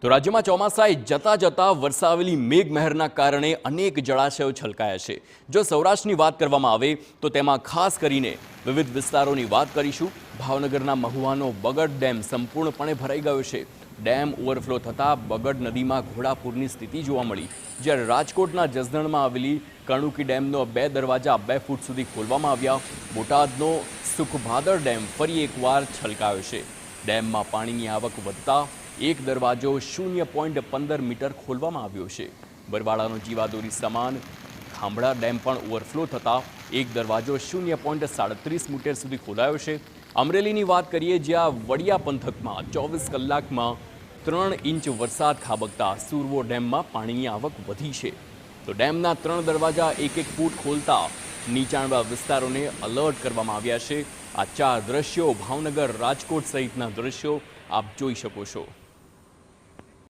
તો રાજ્યમાં ચોમાસાએ જતા વરસાવેલી મેઘમહેરના કારણે અનેક જળાશયો છલકાયા છે। જો સૌરાષ્ટ્રની વાત કરવામાં આવે તો તેમાં ખાસ કરીને વિવિધ વિસ્તારોની વાત કરીશું। ભાવનગરના મહુવાનો બગડ ડેમ સંપૂર્ણપણે ભરાઈ ગયો છે। ડેમ ઓવરફ્લો થતાં બગડ નદીમાં ઘોડાપૂરની સ્થિતિ જોવા મળી, જ્યારે રાજકોટના જસદણમાં આવેલી કણુકી ડેમનો 2 દરવાજા 2 ફૂટ સુધી ખોલવામાં આવ્યા। બોટાદનો સુખભાદર ડેમ ફરી એકવાર છલકાયો છે। ડેમમાં પાણીની આવક વધતા એક દરવાજો 0.15 મીટર ખોલવામાં આવ્યો છે। બરવાળાનો જીવાદોરી સમાન ખાંભળા ડેમ પણ ઓવરફ્લો થતાં એક દરવાજો 0.37 મીટર સુધી ખોલાયો છે। અમરેલીની વાત કરીએ, જ્યાં વડિયા પંથકમાં 24 કલાકમાં 3 ઇંચ વરસાદ ખાબકતા સુરવો ડેમમાં પાણીની આવક વધી છે। તો ડેમના 3 દરવાજા 1-1 ફૂટ ખોલતા નીચાણવાળા વિસ્તારોને એલર્ટ કરવામાં આવ્યા છે। આ 4 દ્રશ્યો ભાવનગર, રાજકોટ સહિતના દ્રશ્યો આપ જોઈ શકો છો।